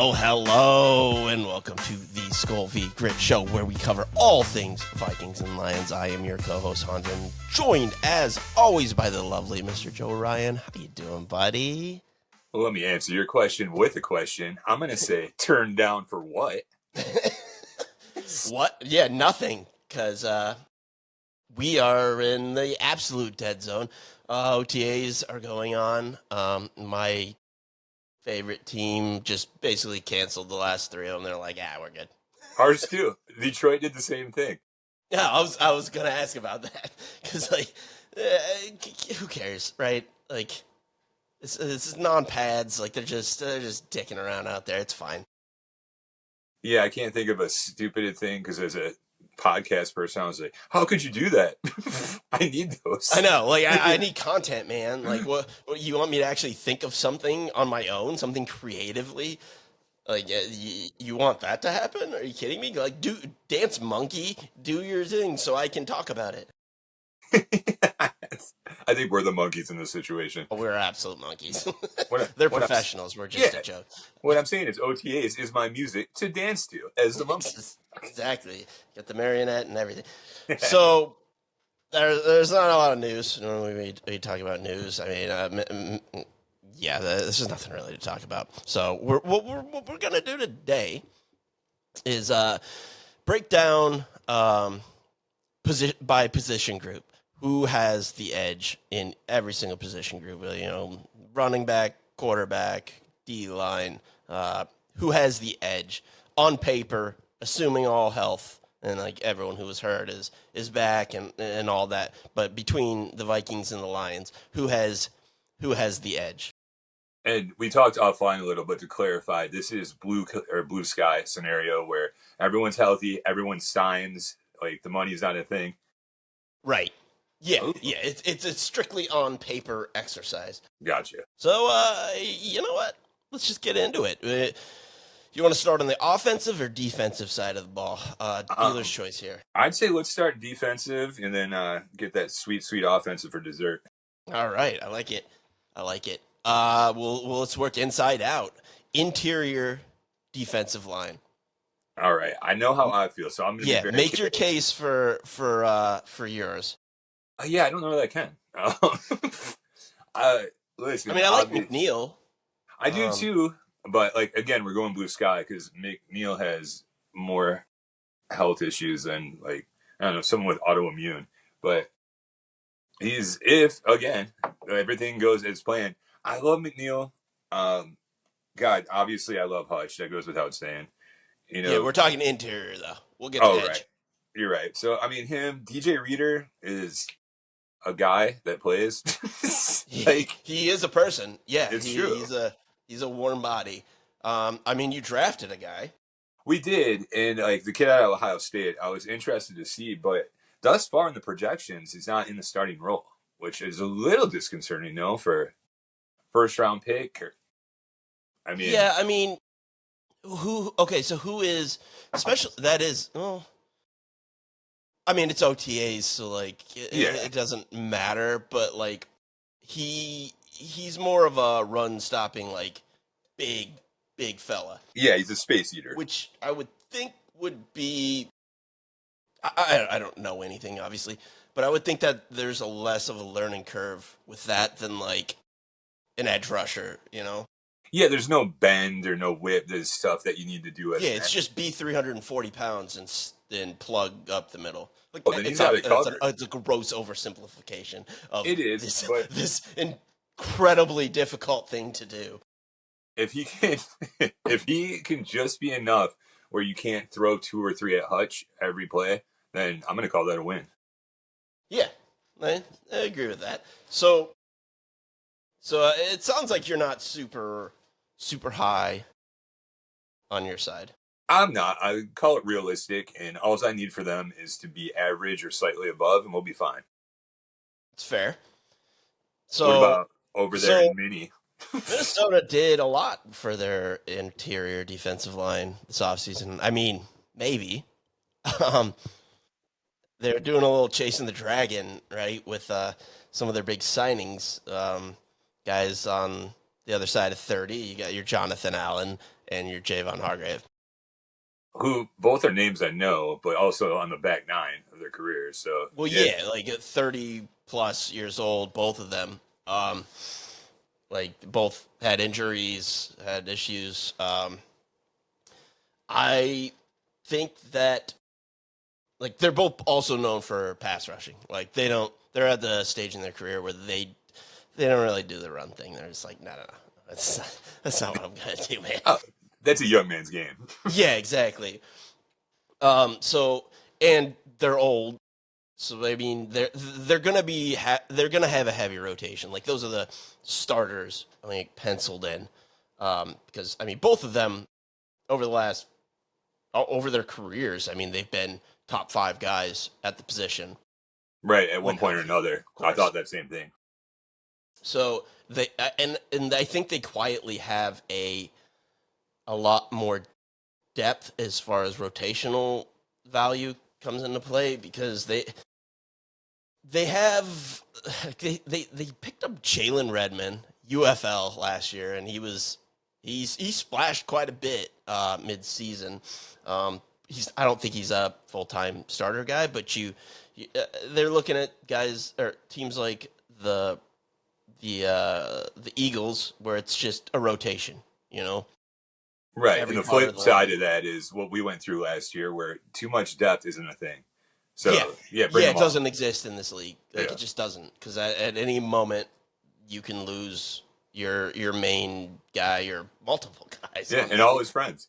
Well, hello, and welcome to the Skol v. Grit Show, where we cover all things Vikings and Lions. I am your co-host, Hans, and joined, as always, by the lovely Mr. Joe Ryan. How you doing, buddy? Well, let me answer your question with a question. I'm going to say, turned down for what? What? Yeah, nothing, because we are in the absolute dead zone. OTAs are going on. My favorite team just basically canceled the last three of them. They're like, we're good. Ours too. Detroit did the same thing. Yeah, I was gonna ask about that because who cares, right? Like, this is non-pads. Like they're just dicking around out there. It's fine. Yeah, I can't think of a stupid thing because as a podcast person, I was like, how could you do that? I need those. I know. Like I need content, man. Like what you want me to actually think of something on my own, something creatively? Like, you want that to happen? Are you kidding me? Like, dance monkey, do your thing so I can talk about it. I think we're the monkeys in this situation. Oh, we're absolute monkeys. They're professionals. We're just a joke. What I'm saying is OTAs is my music to dance to as the monkeys. Exactly. Got the marionette and everything. So, there's not a lot of news. Normally we talk about news. I mean, yeah, this is nothing really to talk about. So what we're gonna do today is break down by position group who has the edge in every single position group. You know, running back, quarterback, D line. Who has the edge on paper, assuming all health and like everyone who was hurt is back and all that. But between the Vikings and the Lions, who has the edge? And we talked offline a little bit to clarify. This is blue sky scenario where everyone's healthy, everyone signs, like the money's not a thing. Right. Yeah. Ooh. Yeah. It's a strictly on paper exercise. Gotcha. So, you know what? Let's just get into it. You want to start on the offensive or defensive side of the ball? Dealer's choice here. I'd say let's start defensive and then get that sweet offensive for dessert. All right. I like it. Well, let's work inside out. Interior defensive line. All right. I know how I feel, so I'm going to make your case for yours. Yeah, I don't know that I can. Listen. I mean, I like McNeil. I do too, but like again, we're going blue sky because McNeil has more health issues than like I don't know someone with autoimmune, but if again everything goes as planned. I love McNeil. God, obviously I love Hutch. That goes without saying. You know, yeah, we're talking interior though. We'll get to edge. Right. You're right. So I mean, DJ Reader is a guy that plays. Like he is a person. Yeah, it's true. He's a warm body. I mean, you drafted a guy. We did, and like the kid out of Ohio State, I was interested to see, but thus far in the projections, he's not in the starting role, which is a little disconcerting, no, for first round pick. I mean, who? Okay, so who is special? That is, well, I mean, it's OTAs, so like, it doesn't matter. But like, he's more of a run stopping, like big fella. Yeah, he's a space eater, which I would think would be. I don't know anything, obviously, but I would think that there's a less of a learning curve with that than like an edge rusher, you know? Yeah, there's no bend or no whip. There's stuff that you need to do. It's just be 340 pounds and plug up the middle. Like, then he's got it covered. It's a gross oversimplification of it is, this incredibly difficult thing to do. If he can just be enough where you can't throw 2 or 3 at Hutch every play, then I'm going to call that a win. Yeah, I agree with that. So it sounds like you're not super high on your side. I'm not. I call it realistic, and all I need for them is to be average or slightly above, and we'll be fine. It's fair. So what about over there in Mini? Minnesota did a lot for their interior defensive line this offseason. I mean, maybe. They're doing a little chasing the dragon, right, with some of their big signings. Guys on the other side of 30, you got your Jonathan Allen and your Javon Hargrave. Who both are names I know, but also on the back nine of their careers. So Well, yeah, yeah, like at 30 plus years old, both of them. Like both had injuries, had issues. I think that like they're both also known for pass rushing. Like they're at the stage in their career where they don't really do the run thing. They're just like, no. That's not what I'm gonna do, man. oh, that's a young man's game. Yeah, exactly. So and they're old, so I mean they're gonna be they're gonna have a heavy rotation. Like those are the starters, I think, penciled in. Because I mean both of them over the last over their careers, I mean they've been top 5 guys at the position Right, at when one point or healthy, another. of I course. thought that same thing. So they and I think they quietly have a lot more depth as far as rotational value comes into play because they have they picked up Jalen Redmond UFL last year and he splashed quite a bit mid season. I don't think he's a full time starter guy, but they're looking at guys or teams like the Eagles where it's just a rotation, you know, Right, and every the part of flip the side line. of that is what we went through last year, where too much depth isn't a thing. Yeah, So yeah, bring yeah, them it all. doesn't exist in this league. Like Yeah, it just doesn't because at any moment you can lose your main guy or multiple guys yeah, on and the all team. his friends.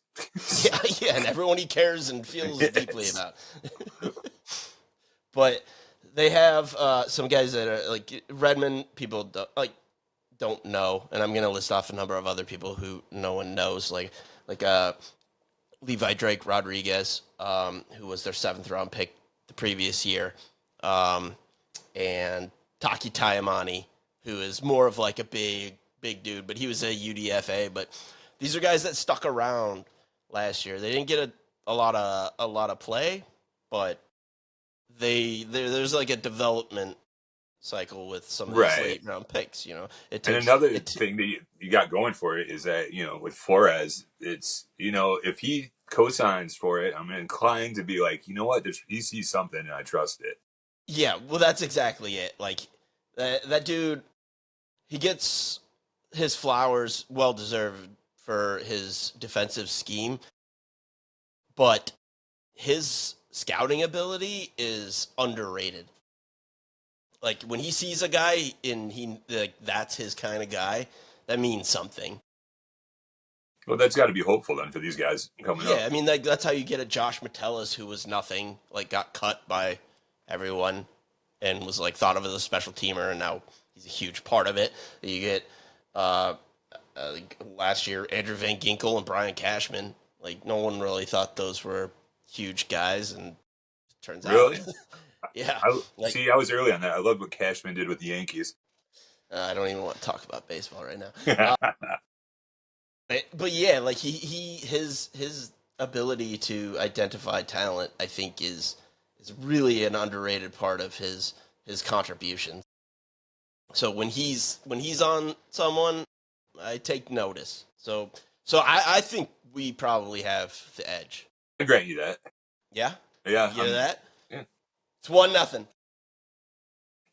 Yeah, yeah, and everyone he cares and feels deeply Yes. about. But they have some guys that are like Redmond. People don't know, and I'm gonna list off a number of other people who no one knows, like Levi Drake Rodriguez, who was their 7th round pick the previous year, um, and Taki Taimani, who is more of like a big dude, but he was a UDFA. But these are guys that stuck around last year. They didn't get a lot of play, but there's like a development cycle with some of these Right. late round picks. You know, it And takes another it. thing that you got going for it is that, with Flores, it's, if he cosigns for it, I'm inclined to be like, you know what, he sees something and I trust it. Yeah, well, that's exactly it. Like that dude, he gets his flowers, well deserved for his defensive scheme, but his scouting ability is underrated. Like when he sees a guy and he like that's his kind of guy, that means something. Well, that's got to be hopeful then for these guys coming Yeah, up. I mean that's how you get a Josh Metellus who was nothing, like got cut by everyone and was like thought of as a special teamer, and now he's a huge part of it. You get uh, last year Andrew Van Ginkel and Brian Cashman. Like no one really thought those were huge guys, and it turns out, Really? yeah. I Like see. I was early on that. I love what Cashman did with the Yankees. I don't even want to talk about baseball right now. But yeah, like his ability to identify talent, I think, is really an underrated part of his contribution. So when he's on someone, I take notice. So I think we probably have the edge. I grant you that. Yeah, Yeah, you hear that? yeah. It's 1-0.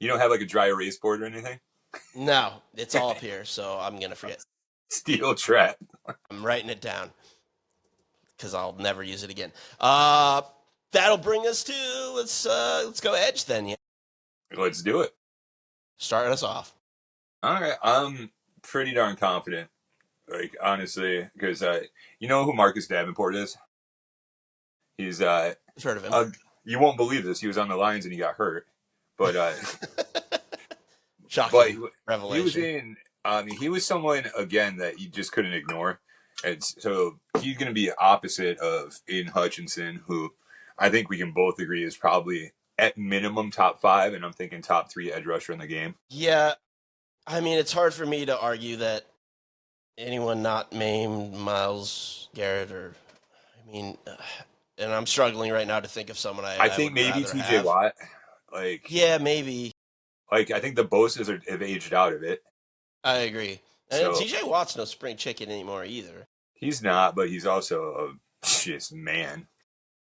You don't have like a dry erase board or anything. No, it's all up here, so I'm gonna forget. Steel trap. I'm writing it down because I'll never use it again. That'll bring us to let's go edge then. Yeah, Let's do it. start us off. All right. I'm pretty darn confident. Like honestly, because you know who Marcus Davenport is? He's I've heard of him. uh you won't believe this. He was on the Lions and he got hurt, but but Shocking he was revelation. in. He was someone again that you just couldn't ignore, and so he's going to be opposite of Aiden Hutchinson, who I think we can both agree is probably at minimum top 5, and I'm thinking top 3 edge rusher in the game. Yeah, I mean it's hard for me to argue that anyone not named Miles Garrett or I mean, and I'm struggling right now to think of someone I I think would maybe rather T.J. have. Watt, like Yeah, maybe. I think the Bosa's have aged out of it, I agree. And so TJ Watt's no spring chicken anymore either. He's not, but he's also a just man.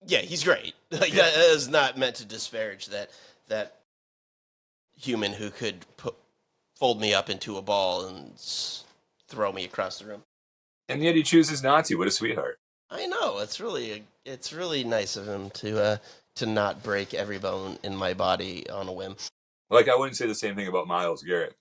Yeah, he's great. Like Yeah. that is not meant to disparage that human who could fold me up into a ball and throw me across the room. And yet he chooses not to. What a sweetheart. I know it's really nice of him to not break every bone in my body on a whim. Like, I wouldn't say the same thing about Miles Garrett.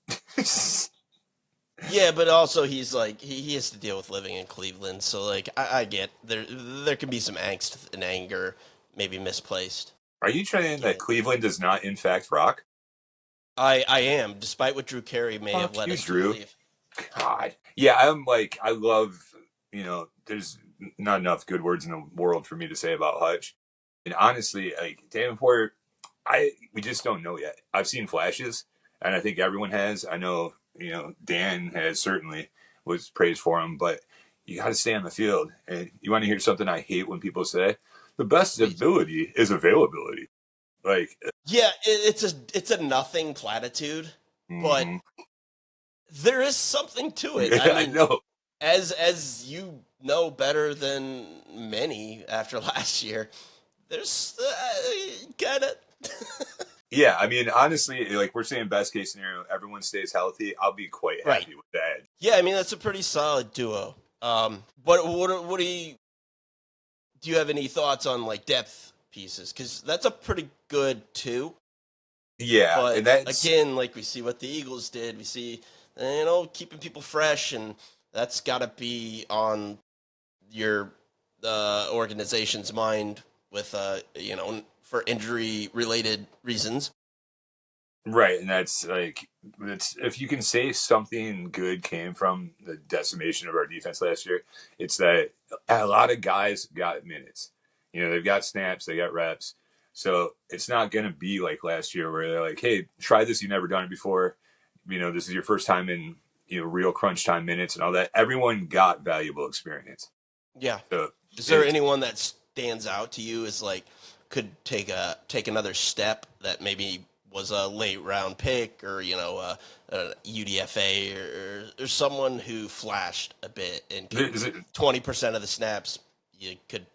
Yeah, but also he's like he has to deal with living in Cleveland, so like I get there can be some angst and anger, maybe misplaced. Are you trying Yeah, that Cleveland does not, in fact, rock? I am, despite what Drew Carey may have Fuck led you, us to Drew. believe. God. Yeah, I'm like, I love, there's not enough good words in the world for me to say about Hutch. And honestly, like, Davenport, we just don't know yet. I've seen flashes, and I think everyone has. I know, Dan has certainly was praised for him, but you got to stay on the field. And you want to hear something I hate when people say, the best Please. ability is availability. Like, Yeah, it's a nothing platitude, but mm-hmm. there is something to it. I I mean, know. as you know better than many after last year, there's kind of Yeah, I mean, honestly, like we're saying, best case scenario, everyone stays healthy. I'll be quite right. happy with that. Yeah, I mean that's a pretty solid duo. But what do you have any thoughts on like depth pieces? Because that's a pretty good two. Yeah, But and that's again, like we see what the Eagles did, we see keeping people fresh, and that's got to be on your organization's mind with for injury related reasons. right, and that's like it's if you can say something good came from the decimation of our defense last year, it's that a lot of guys got minutes. They've got snaps, they got reps. So it's not going to be like last year where they're like, "Hey, try this. You've never done it before. This is your first time in real crunch time minutes and all that." Everyone got valuable experience. Yeah. So Is there it's anyone that stands out to you as like could take another step that maybe was a late round pick or a UDFA or someone who flashed a bit and could is it 20% of the snaps you could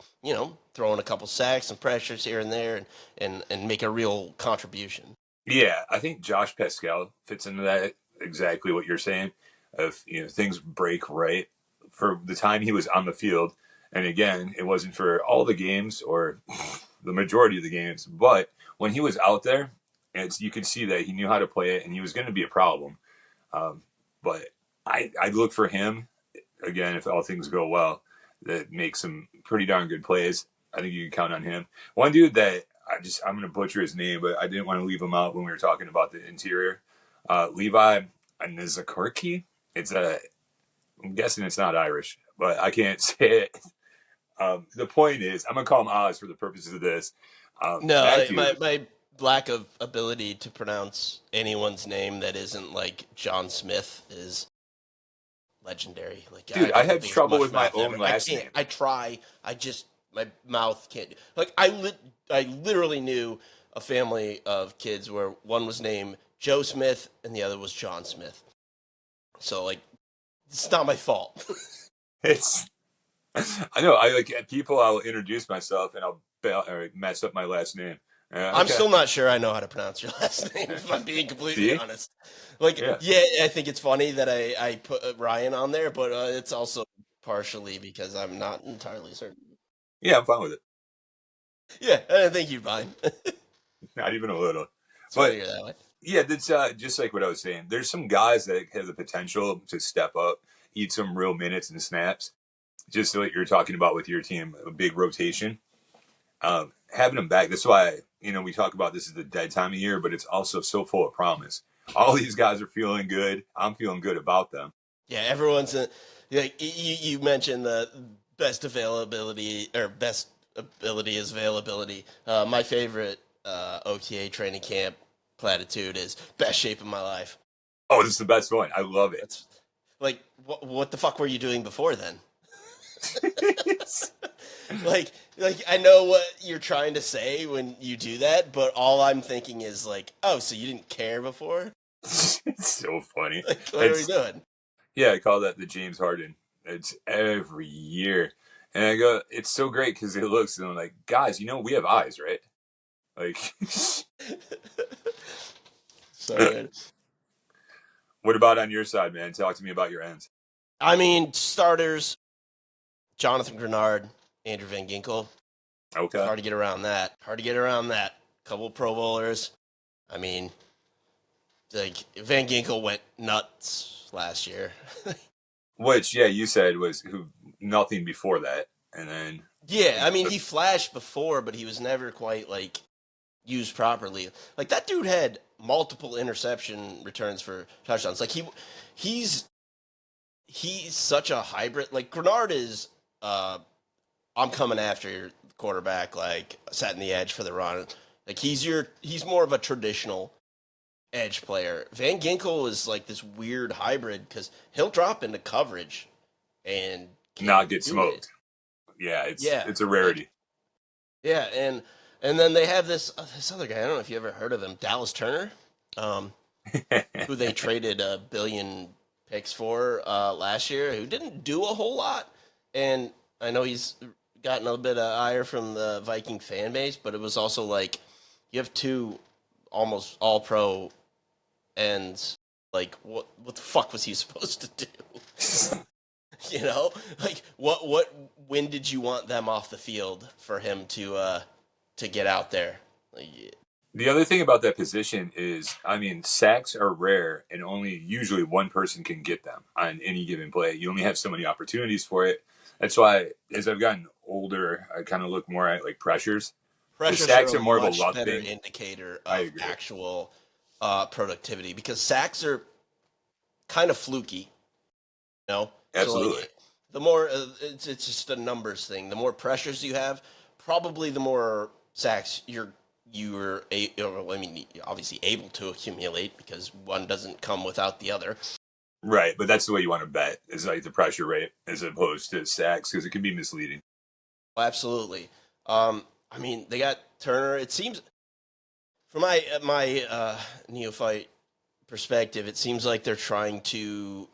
throw in a couple sacks and pressures here and there and make a real contribution. Yeah, I think Josh Pascal fits into that exactly what you're saying. If things break right for the time he was on the field, and again, it wasn't for all the games or the majority of the games, but when he was out there, you could see that he knew how to play it, and he was going to be a problem. Um, but I look for him again if all things go well that makes some pretty darn good plays. I think you can count on him. One dude that I'm going to butcher his name, but I didn't want to leave him out when we were talking about the interior. Levi Nizakorki. I'm guessing it's not Irish, but I can't say it. The point is, I'm going to call him Oz for the purposes of this. No, That dude, my lack of ability to pronounce anyone's name that isn't like John Smith is legendary. Like I dude, I don't have have the biggest trouble mush with my mouth own ever. I last can't. name. I try. I just my mouth can't. Like I literally knew a family of kids where one was named Joe Smith and the other was John Smith. So like it's not my fault. It's I know. I like people. I'll introduce myself and I'll or mess up my last name. I'm Okay. still not sure I know how to pronounce your last name, if I'm being completely See? honest. Like, Yeah. yeah, I think it's funny that I put Ryan on there, but it's also partially because I'm not entirely certain. Yeah, I'm fine with it. Yeah, I think you're fine. Not even a little. It's But funnier that way. yeah, that's just like what I was saying. There's some guys that have the potential to step up, eat some real minutes and snaps. Just like you're talking about with your team, a big rotation. Having them back. That's why we talk about this is the dead time of year, but it's also so full of promise. All these guys are feeling good. I'm feeling good about them. Yeah, everyone's like you mentioned the best availability or best ability is availability. My favorite OTA training camp platitude is best shape of my life. Oh, this is the best one. I love it. That's like what the fuck were you doing before then? like I know what you're trying to say when you do that, but all I'm thinking is like, oh, so you didn't care before? It's so funny. Like, what are we It's doing? Yeah, I call that the James Harden It's every year. And I go, it's so great because it looks, and I'm like, guys, we have eyes, right? Like, So good. what about on your side, man? Talk to me about your ends. I mean, starters, Jonathan Grenard, Andrew Van Ginkel. It's Okay. hard to get around that. Hard to get around that. Couple Pro Bowlers. I mean, like Van Ginkel went nuts last year. Which, yeah, you said was who nothing before that, and then Yeah, I mean, he flashed before, but he was never quite like used properly. Like that dude had multiple interception returns for touchdowns. Like he's he's such a hybrid. Like Grenard is, I'm coming after your quarterback, like setting the edge for the run. Like he's more of a traditional edge player. Van Ginkel is like this weird hybrid because he'll drop into coverage and can not get do it. smoked. Yeah, Yeah, it's a like rarity. yeah, and then they have this other guy. I don't know if you ever heard of him, Dallas Turner, who they traded a billion picks for last year, who didn't do a whole lot. And I know he's gotten a bit of ire from the Viking fan base, but it was also like you have two almost all pro ends. Like what the fuck was he supposed to do? You know, like what when did you want them off the field for him to get out there? Like, The other thing about that position is, I mean, sacks are rare, and only usually one person can get them on any given play. You only have so many opportunities for it. That's why, as I've gotten older, I kind of look more at like pressures. The pressures are sacks a are more of a much luck better thing. indicator I of agree. actual productivity because sacks are kind of fluky, you know. So Absolutely. like the more it's just a numbers thing. The more pressures you have, probably the more sacks I mean, obviously able to accumulate because one doesn't come without the other. Right, but that's the way you want to bet is like the pressure rate as opposed to sacks because it can be misleading. Absolutely. I mean, they got Turner. It seems, from my neophyte perspective, it seems like they're trying to,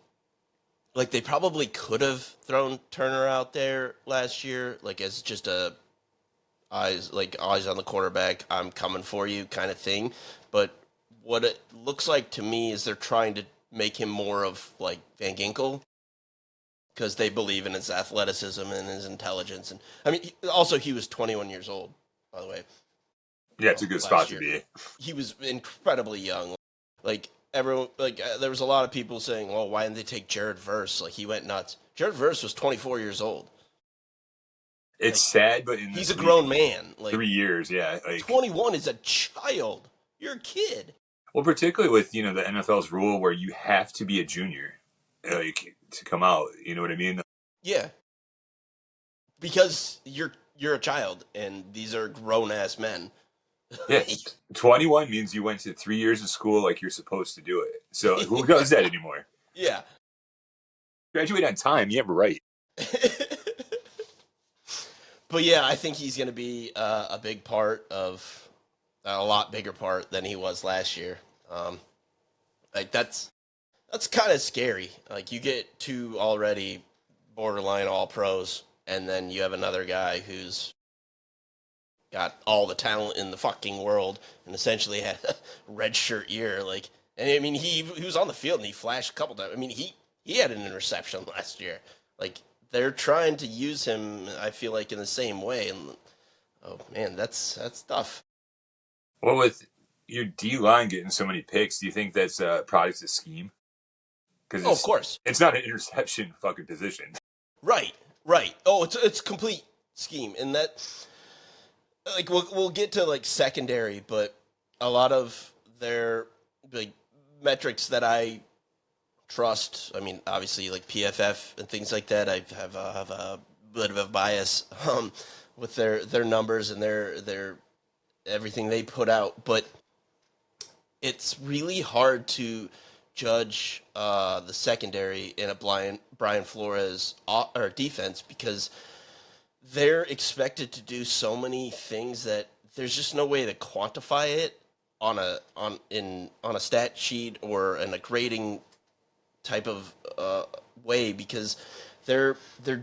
like, they probably could have thrown Turner out there last year, like as just a eyes on the quarterback, I'm coming for you kind of thing. But what it looks like to me is they're trying to make him more of like Van Ginkel because they believe in his athleticism and his intelligence. And I mean, also he was 21 years old, by the way. Yeah, it's a good spot Last to year be. he was incredibly young. Like everyone, like there was a lot of people saying, "Well, why didn't they take Jared Verse? Like he went nuts." Jared Verse was 24 years old. It's Like sad, but in he's this a league, grown man. Like 3 years, yeah, like 21 is a child. You're a kid. well, particularly with the NFL's rule where you have to be a junior, like to come out. You know what I mean? Yeah, because you're a child, and these are grown ass men. Yeah, 21 means you went to 3 years of school like you're supposed to do it. So who does that anymore? Yeah. Graduate on time. You have a right. But yeah, I think he's going to be a big part of a lot bigger part than he was last year. Like that's kind of scary. Like you get two already borderline all pros, and then you have another guy who's got all the talent in the fucking world and essentially had a red shirt year. Like, and I mean, he was on the field and he flashed a couple times. I mean, he had an interception last year. Like they're trying to use him. I feel like in the same way. And oh man, that's tough. Well, with your D line getting so many picks, do you think that's a product of scheme? Because Oh, of course. it's not an interception fucking position. Right, right. Oh, it's complete scheme, and that like we'll get to like secondary, but a lot of their like metrics that I trust. I mean, obviously like PFF and things like that. I have a bit of a bias with their numbers and their everything they put out, but it's really hard to judge the secondary in a Brian Flores or defense because they're expected to do so many things that there's just no way to quantify it on a stat sheet or in a grading type of way because they're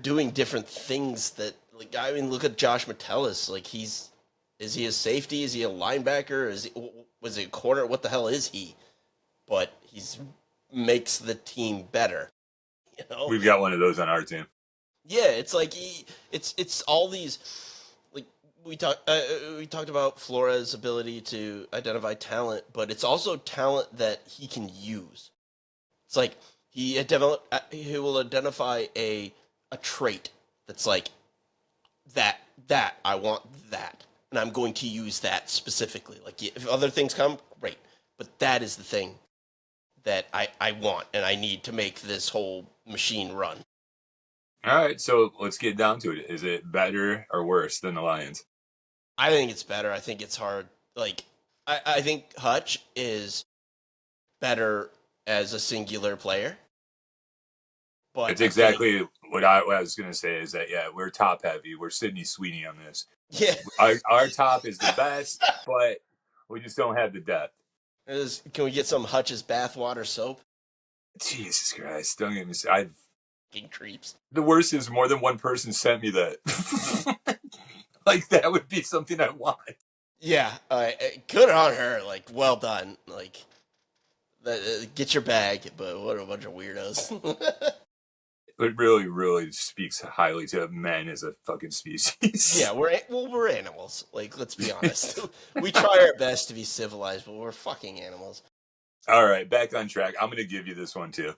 doing different things that like I mean look at Josh Metellus like is he a safety, is he a linebacker, was he a corner, what the hell is he? But he's makes the team better, you know. We've got one of those on our team. Yeah, it's like it's all these like we talked about Flores' ability to identify talent, but it's also talent that he can use. It's like he will identify a trait that's like that I want that, and I'm going to use that specifically. Like if other things come, great, but that is the thing that I want and I need to make this whole machine run. All right, so let's get down to it. Is it better or worse than the Lions? I think it's better. I think it's hard. Like I think Hutch is better as a singular player, but It's I think exactly what I was going to say is that, yeah, we're top heavy. We're Sydney Sweeney on this. yeah. Our top is the best, but we just don't have the depth. Can we get some Hutch's bathwater soap? Jesus Christ. Don't get me started. Fucking creeps. The worst is more than one person sent me that. Like, that would be something I want. Yeah, good on her. Like, well done. Like, get your bag. But what a bunch of weirdos. It really, really speaks highly to men as a fucking species. Yeah, we're animals. Like, let's be honest. We try our best to be civilized, but we're fucking animals. All right, back on track. I'm going to give you this one, too.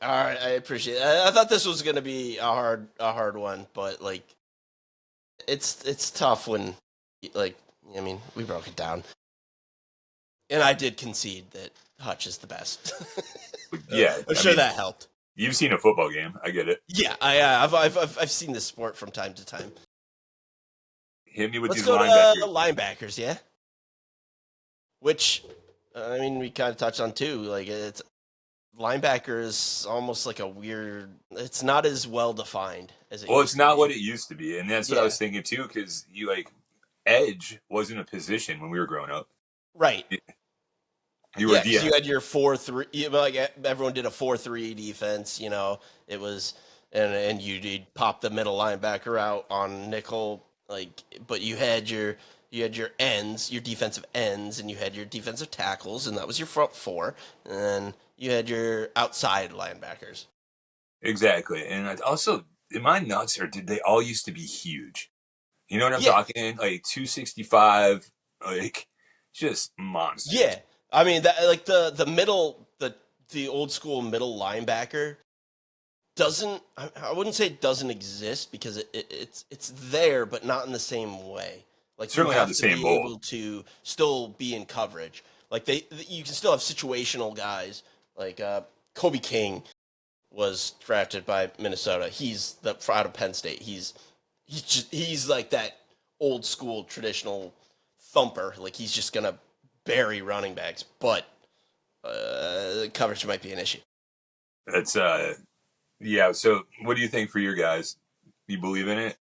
All right, I appreciate it. I thought this was gonna be a hard one, but like, it's tough when, like, I mean, we broke it down, and I did concede that Hutch is the best. Yeah, I'm sure that helped. You've seen a football game. I get it. Yeah, I've seen this sport from time to time. Hit me with Let's these go linebackers. to linebackers, yeah. Which, I mean, we kind of touched on too. Like, it's linebacker is almost like a weird. It's not as well defined as it. Well, used it's to not be. what it used to be, and that's what I Yeah. was thinking too. Because you like edge wasn't a position when we were growing up. Right. You were Yeah, 'cause DN. you had your 4-3. Like everyone did a 4-3 defense. You know, it was and you'd pop the middle linebacker out on nickel. Like, but you had your ends, your defensive ends, and you had your defensive tackles, and that was your front four. And then you had your outside linebackers. Exactly, and also, am I nuts or did they all used to be huge? You know what I'm Yeah, talking? Like 265, like just monsters. yeah. I mean, that like the middle the old school middle linebacker doesn't. I wouldn't say it doesn't exist because it's there, but not in the same way. Like you Certainly not have the to same be mold. able to still be in coverage. Like you can still have situational guys. Like Kobe King was drafted by Minnesota. He's out of Penn State. He's like that old school traditional thumper. Like he's just gonna bury running backs, but coverage might be an issue. That's yeah. So, what do you think for your guys? You believe in it?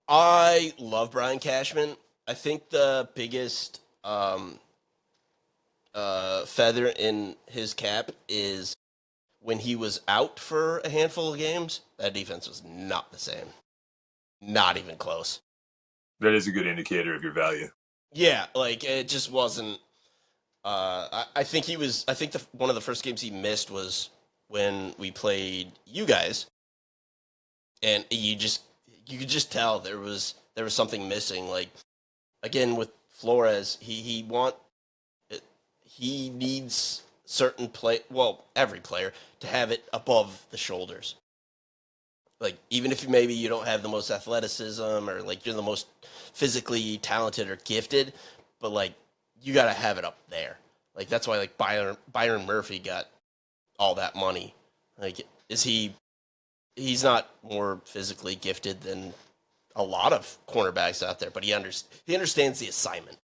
I love Brian Cashman. I think the biggest feather in his cap is when he was out for a handful of games, that defense was not the same. Not even close. That is a good indicator of your value. Yeah, like it just wasn't. I think he was. I think one of the first games he missed was when we played you guys, and you could just tell there was something missing. Like again with Flores, he needs certain every player to have it above the shoulders. Like even if maybe you don't have the most athleticism or like you're the most physically talented or gifted, but like you got to have it up there. Like that's why like Byron Murphy got all that money. Like he's not more physically gifted than a lot of cornerbacks out there, but he understands the assignment.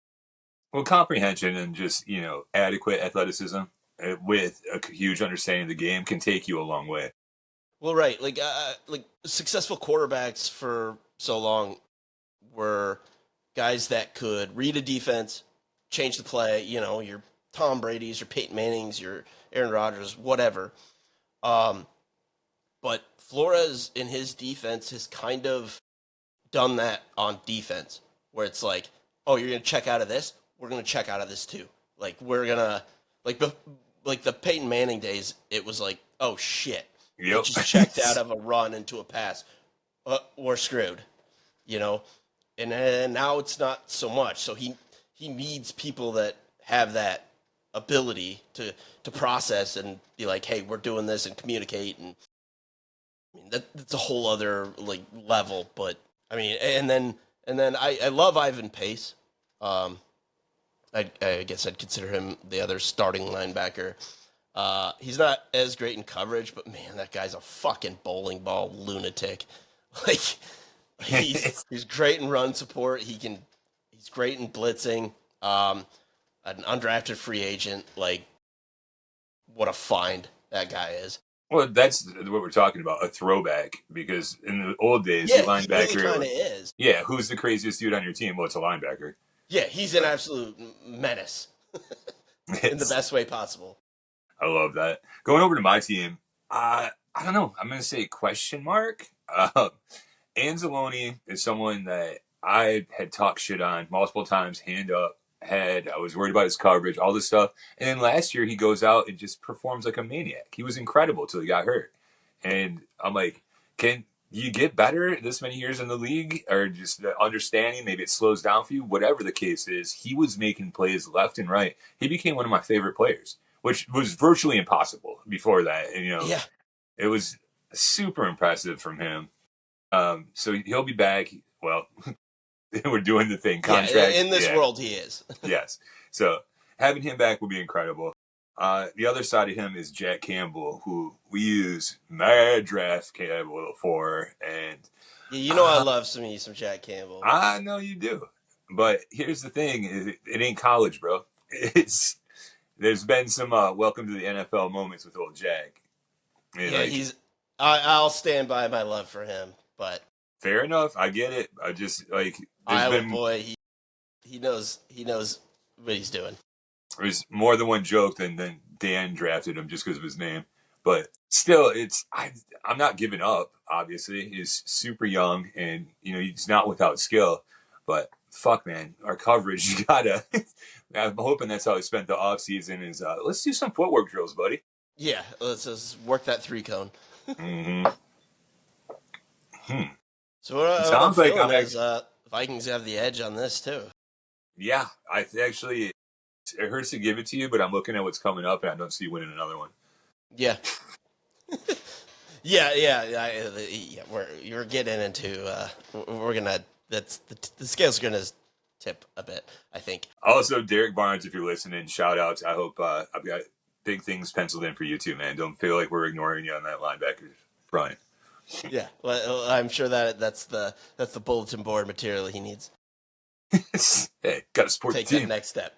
Well, comprehension and just adequate athleticism with a huge understanding of the game can take you a long way. Well, right, like successful quarterbacks for so long were guys that could read a defense, change the play. You know, your Tom Brady's, your Peyton Manning's, your Aaron Rodgers, whatever. But But Flores in his defense has kind of done that on defense, where it's like, oh, you're gonna check out of this, we're gonna check out of this too. Like we're gonna like the Peyton Manning days, it was like, oh shit, he Yep. just checked out of a run into a pass, we're screwed, you know. And now it's not so much. So he needs people that have that ability to process and be like, hey, we're doing this and communicate. And I mean that's a whole other like level. But I mean, and then I love Ivan Pace. I guess I'd consider him the other starting linebacker. He's not as great in coverage, but man, that guy's a fucking bowling ball lunatic. Like he's great in run support. He's great in blitzing. An undrafted free agent. Like what a find that guy is. Well, that's what we're talking about, a throwback. Because in the old days, the Yeah, he really linebacker, kind of is. yeah, who's the craziest dude on your team? Well, it's a linebacker. Yeah, he's an absolute menace in the best way possible. I love that. Going over to my team, I don't know. I'm going to say question mark. Anzalone is someone that I had talked shit on multiple times, hand up, head. I was worried about his coverage, all this stuff. And then last year, he goes out and just performs like a maniac. He was incredible till he got hurt. And I'm like, can you get better this many years in the league? Or just the understanding, maybe it slows down for you? Whatever the case is, he was making plays left and right. He became one of my favorite players, which was virtually impossible before that. And, Yeah, it was super impressive from him. So he'll be back. Well, we're doing the thing. Contract. Yeah, in this world, he is. Yes. So having him back will be incredible. The other side of him is Jack Campbell, who we use mad draft Campbell for. And Yeah, you know I love some Jack Campbell. I know you do. But here's the thing. It ain't college, bro. There's been some welcome to the NFL moments with old Jack. Yeah, I'll stand by my love for him, but fair enough. I get it. I just like Iowa boy, he knows what he's doing. There's more than one joke than Dan drafted him just because of his name, but still, I'm not giving up. Obviously, he's super young and he's not without skill, but fuck, man, our coverage, you gotta. I'm hoping that's how he spent the off season. Is let's do some footwork drills, buddy. Yeah, let's work that 3-cone. Mm-hmm. So what sounds I'm like is Vikings have the edge on this too. Yeah, actually, it hurts to give it to you, but I'm looking at what's coming up, and I don't see you winning another one. Yeah. yeah. You're getting into. We're gonna. That's the scale's gonna tip a bit, I think. Also, Derek Barnes, if you're listening, shout outs. I hope I've got big things penciled in for you too, man. Don't feel like we're ignoring you on that linebacker front. Yeah, well, I'm sure that's the bulletin board material he needs. Hey, got to support Take the team. That next step.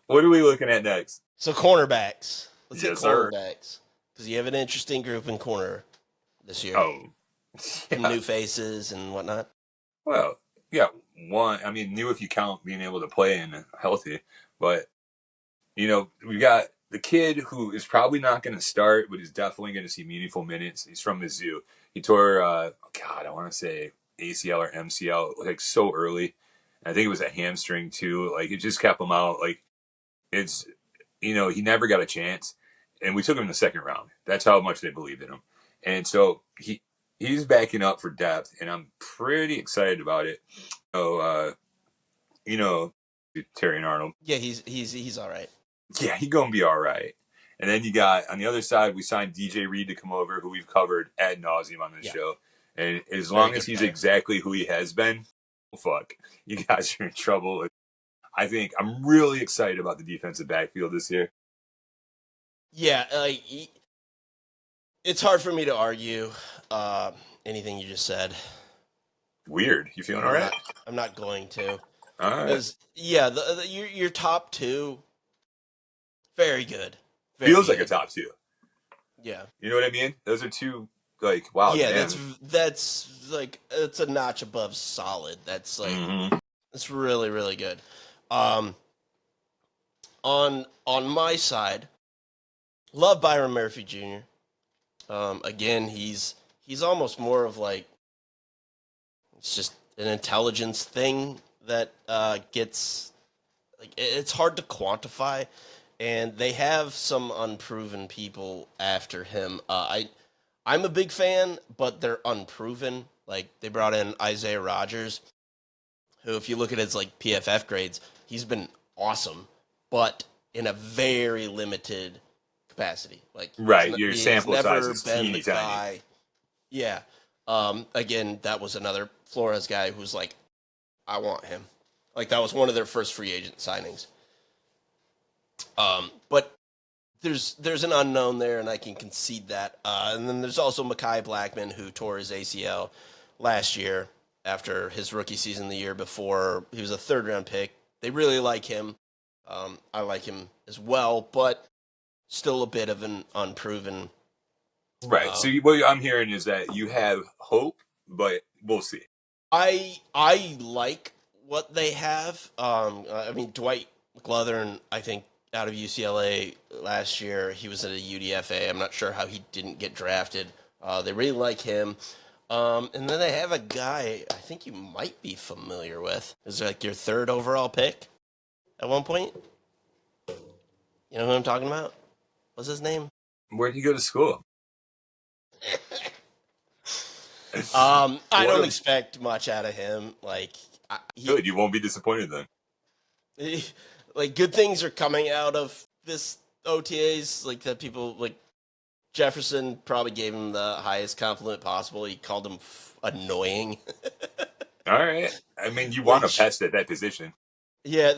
What are we looking at next? So cornerbacks. Let's hit Yes, sir. cornerbacks because you have an interesting group in corner this year. Oh, Some new faces and whatnot. Well, yeah, one. I mean, new if you count being able to play and healthy, but we got the kid who is probably not going to start, but is definitely going to see meaningful minutes. He's from Mizzou. He tore, I want to say ACL or MCL like so early. I think it was a hamstring too. Like it just kept him out. Like it's, he never got a chance, and we took him in the second round. That's how much they believed in him, and so he's backing up for depth, and I'm pretty excited about it. So, Terry and Arnold. Yeah, he's all right. Yeah, he's gonna be all right. And then you got on the other side, we signed DJ Reed to come over, who we've covered ad nauseum on this show. And as long as he's exactly who he has been, fuck, you guys are in trouble. I think I'm really excited about the defensive backfield this year. Yeah, it's hard for me to argue anything you just said. Weird. You feeling all right? I'm not going to. All right. Yeah, your top two, very good. Feels like a top two. Yeah. You know what I mean? Those are two, like, wow. Yeah, man. that's like, it's a notch above solid. That's like, it's really, really good. On my side, love Byron Murphy Jr. Again, he's almost more of like it's just an intelligence thing that gets like it's hard to quantify, and they have some unproven people after him. I'm a big fan, but they're unproven. Like they brought in Isaiah Rogers, who, if you look at his like PFF grades, he's been awesome, but in a very limited capacity. Like Right, your he's sample size never is been the teeny tiny. guy. Yeah. Again, that was another Flores guy who's like, I want him. Like that was one of their first free agent signings. But there's an unknown there, and I can concede that. And then there's also Mekhi Blackman, who tore his ACL last year after his rookie season the year before. He was a third round pick. They really like him. I like him as well, but still a bit of an unproven. Right. So what I'm hearing is that you have hope, but we'll see. I like what they have. I mean, Dwight McLeathern, I think, out of UCLA last year, he was at a UDFA. I'm not sure how he didn't get drafted. They really like him. And then they have a guy I think you might be familiar with. Is like your third overall pick at one point. You know who I'm talking about? What's his name? Where'd he go to school? I don't expect much out of him. Like, Good, you won't be disappointed then. Like, good things are coming out of this OTAs. Like that, people like Jefferson probably gave him the highest compliment possible. He called him annoying. All right. I mean, you want to pest at that position. Yeah,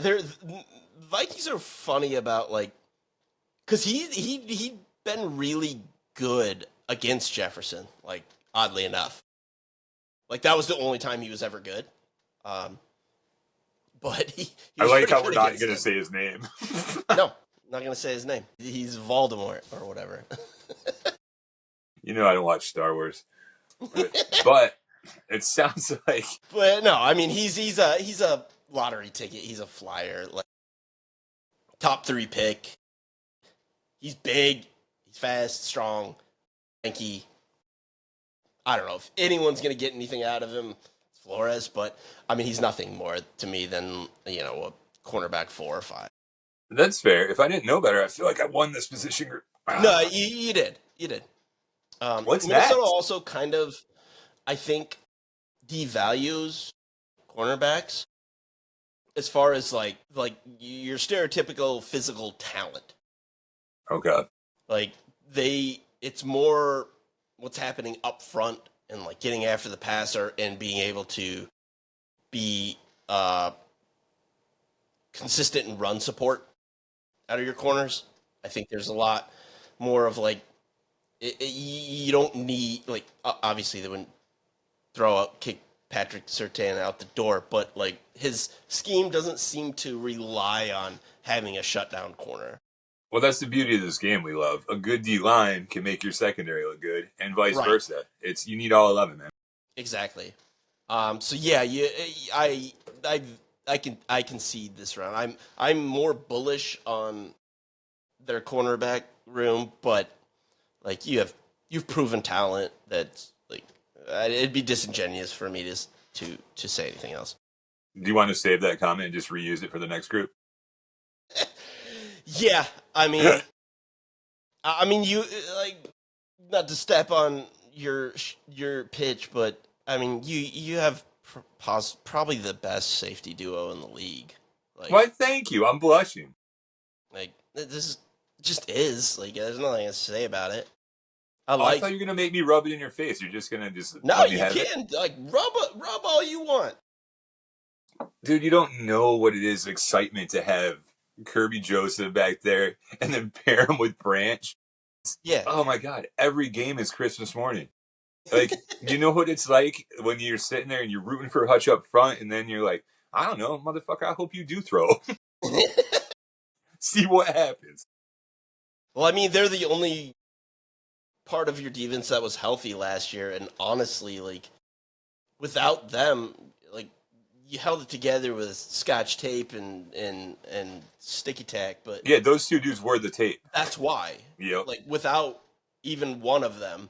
Vikings are funny about like because he'd been really good against Jefferson. Like, oddly enough. Like that was the only time he was ever good. But he I was like pretty how good we're not against going to him. say his name. No, not gonna say his name. He's Voldemort or whatever. You know I don't watch Star Wars, but it sounds like. But no, I mean he's a lottery ticket. He's a flyer, like top 3 pick. He's big. He's fast, strong, lanky. I don't know if anyone's gonna get anything out of him. It's Flores, but I mean he's nothing more to me than a cornerback 4 or 5. That's fair. If I didn't know better, I feel like I won this position group. No, you did. You did. What's Minnesota next? also kind of, I think, devalues cornerbacks as far as like your stereotypical physical talent. Okay. Like it's more what's happening up front and like getting after the passer and being able to be consistent in run support out of your corners. I think there's a lot more of like you don't need like obviously they wouldn't kick Patrick Surtain out the door, but like his scheme doesn't seem to rely on having a shutdown corner. Well, that's the beauty of this game we love. A good D line can make your secondary look good, and vice Right. versa. You need all 11, man. Exactly. So yeah, I concede this round. I'm more bullish on their cornerback room, but like you've proven talent that's like it'd be disingenuous for me to say anything else. Do you want to save that comment and just reuse it for the next group? Yeah, I mean, you like not to step on your pitch, but I mean, you have probably the best safety duo in the league. Like, Why? Thank you. I'm blushing. like this just is like there's nothing to say about it. I thought you were gonna make me rub it in your face. You're just gonna just no, let me you have can like rub all you want, dude. You don't know what it is excitement to have Kirby Joseph back there and then pair him with Branch. Yeah. Oh my God! Every game is Christmas morning. Like, you know what it's like when you're sitting there and you're rooting for Hutch up front, and then you're like, I don't know, motherfucker. I hope you do throw. See what happens. Well, I mean, they're the only part of your defense that was healthy last year, and honestly, like without them, like you held it together with Scotch tape and sticky tack. But yeah, those two dudes were the tape. that's why. Yep. Like without even one of them,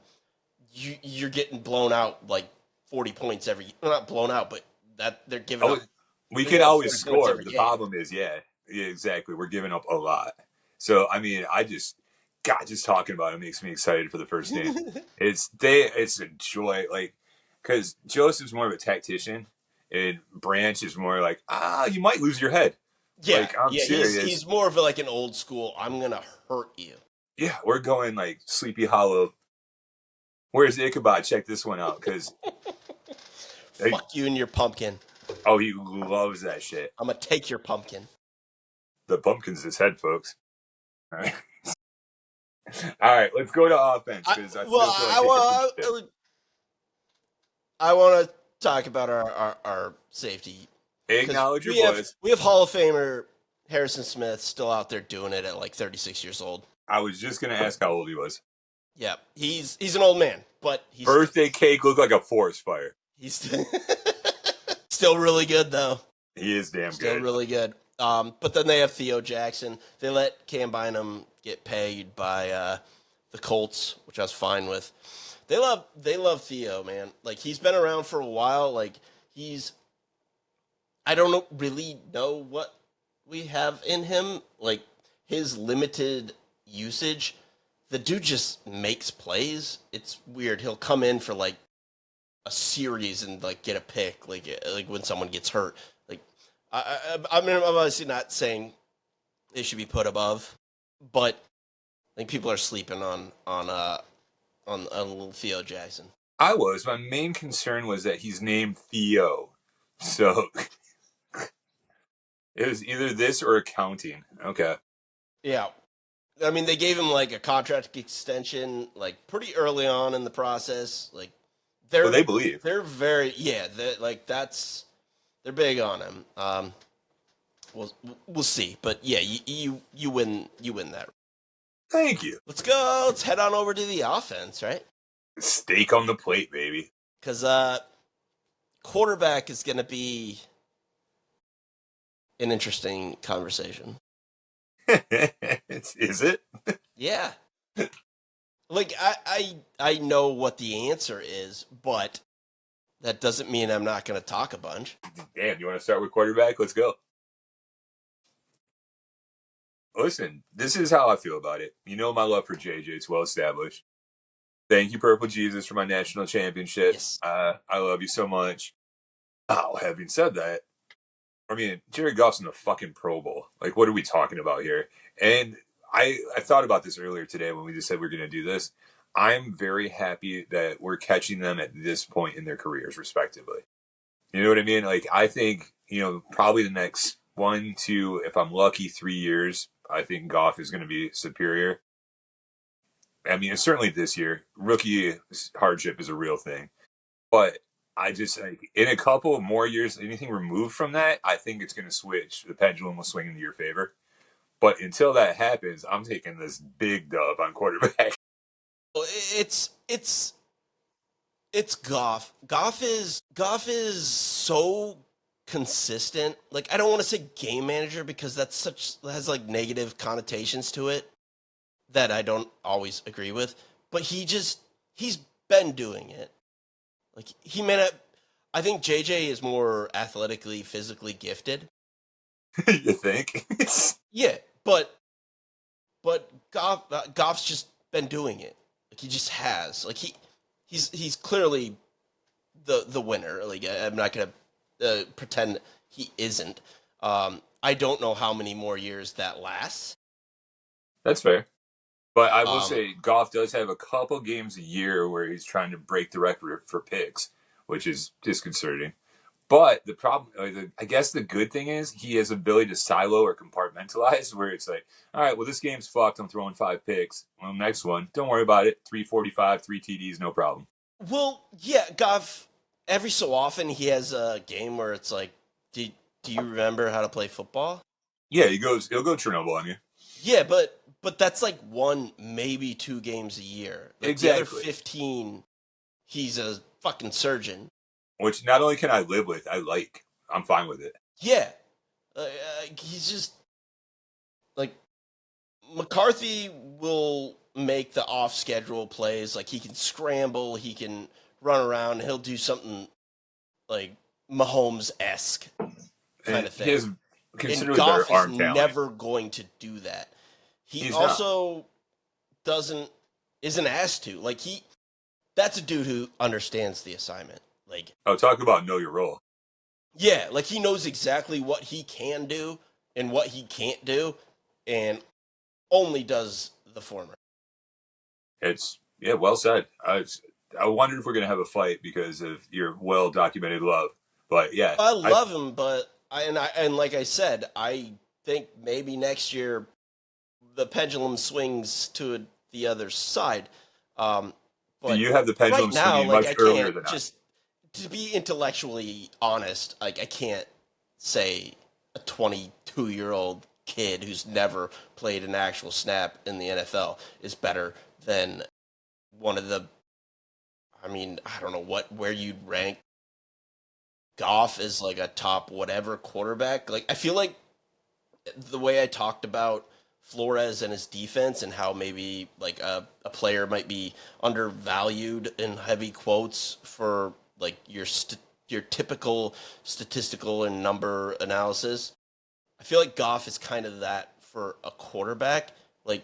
you're getting blown out like 40 points well, not blown out, but that they're giving Oh, up. we They're can giving up always 40 points score, every but the game. problem is, yeah, exactly. We're giving up a lot. So I mean, God, just talking about it makes me excited for the first game. It's a joy, like, because Joseph's more of a tactician, and Branch is more like, you might lose your head. Yeah, Like, I'm yeah, serious. he's more of like an old school. I'm gonna hurt you. Yeah, we're going like Sleepy Hollow. Where's Ichabod? Check this one out, because Fuck you and your pumpkin. oh, he loves that shit. I'm gonna take your pumpkin. The pumpkin's his head, folks. All right, all right, let's go to offense I because I well, still feel like kicking some shit. I want to talk about our safety because Acknowledge your boys. we have Hall of Famer Harrison Smith still out there doing it at like 36 years old. I was just gonna ask how old he was. Yeah, he's an old man, but Birthday cake looked like a forest fire. he's still really good though. He is damn Still good. really good. But then they have Theo Jackson. They let Cam Bynum get paid by the Colts, which I was fine with. They love Theo, man. Like he's been around for a while. Like I don't really know what we have in him. Like his limited usage, the dude just makes plays. It's weird. He'll come in for like a series and like get a pick, like when someone gets hurt. Like I mean, I'm obviously not saying they should be put above, but I think people are sleeping on little Theo Jackson. I was. My main concern was that he's named Theo, so it was either this or accounting. Okay. Yeah, I mean they gave him like a contract extension like pretty early on in the process. Like Well, they believe. they're very like they're big on him. We'll see, but yeah, you win that. Thank you. Let's go. Let's head on over to the offense, right? Steak on the plate, baby. Because quarterback is going to be an interesting conversation. Is it? Yeah. Like I know what the answer is, but that doesn't mean I'm not going to talk a bunch. Damn, you want to start with quarterback? Let's go. Listen, this is how I feel about it. You know my love for JJ. It's well established. Thank you, Purple Jesus, for my national championship. Yes. I love you so much. Oh, having said that, I mean, Jared Goff's in the fucking Pro Bowl. Like, what are we talking about here? And I thought about this earlier today when we just said we're going to do this. I'm very happy that we're catching them at this point in their careers, respectively. You know what I mean? Like, I think, probably the next 1, 2, if I'm lucky, 3 years, I think Goff is going to be superior. I mean, certainly this year, rookie hardship is a real thing. But I just, like, in a couple more years, anything removed from that, I think it's going to switch. The pendulum will swing into your favor. But until that happens, I'm taking this big dub on quarterback. It's Goff. Goff is so consistent. Like I don't want to say game manager because that has like negative connotations to it that I don't always agree with. But he's been doing it. Like he may not. I think JJ is more athletically, physically gifted. You think? Yeah, but Goff's just been doing it. Like he just has. Like he's clearly the winner. Like I'm not gonna pretend he isn't. I don't know how many more years that lasts. That's fair. But I will say Goff does have a couple games a year where he's trying to break the record for picks, which is disconcerting. But the problem, I guess the good thing is he has ability to silo or compartmentalize where it's like, all right, well, this game's fucked. I'm throwing 5 picks. Well, next one, don't worry about it. 345, 3 TDs, no problem. Well, yeah, Goff, every so often he has a game where it's like, do you remember how to play football? Yeah, he'll go Chernobyl on you. Yeah, but that's like 1, maybe 2 games a year. Like exactly. The other 15, he's a fucking surgeon. Which not only can I live with, I like. I'm fine with it. Yeah. He's just, like, McCarthy will make the off schedule plays. Like he can scramble, he can run around, he'll do something like Mahomes esque kind And of he thing. has And considerably better Goff is arm talent. never going to do that. He He's not. also doesn't isn't asked to. Like that's a dude who understands the assignment. Like Oh, talk about know your role. yeah, like he knows exactly what he can do and what he can't do, and only does the former. It's yeah, well said. I wondered if we're gonna have a fight because of your well documented love, but yeah, I I love him, but and like I said, I think maybe next year the pendulum swings to the other side. Um, but you have the right pendulum now, swinging like much I earlier can't than I. just to be intellectually honest. Like I can't say a 22-year-old kid who's never played an actual snap in the NFL is better than one of the. I mean, I don't know where you'd rank Goff as like a top whatever quarterback. Like I feel like the way I talked about Flores and his defense and how maybe like a player might be undervalued in heavy quotes for like your typical statistical and number analysis. I feel like Goff is kind of that for a quarterback. Like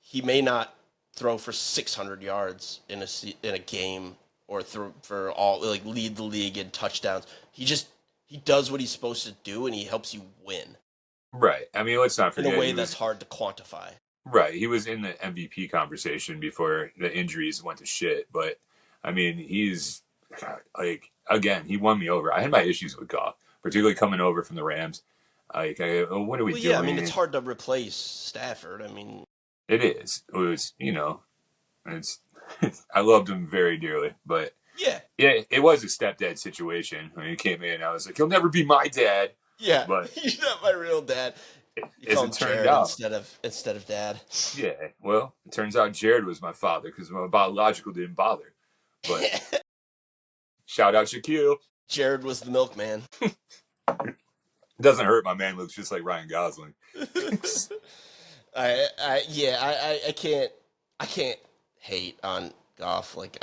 he may not throw for 600 yards in a game or throw for all like lead the league in touchdowns. He does what he's supposed to do and he helps you win Right. I mean, let's not in a forget way he that's was hard to quantify. right. He was in the MVP conversation before the injuries went to shit. But I mean, he's God, like again, he won me over. I had my issues with Goff, particularly coming over from the Rams. What are we Well, yeah, I mean it's doing? hard to replace Stafford. I mean, It is. It was, it's. I loved him very dearly, but yeah, yeah, it was a stepdad situation. When he came in, I was like, he'll never be my dad. yeah, But he's not my real dad. You as call it him turned Jared out, instead of dad. yeah, well, it turns out Jared was my father because my biological didn't bother. But shout out Shaquille. Jared was the milkman. It doesn't hurt. My man looks just like Ryan Gosling. I can't hate on Goff like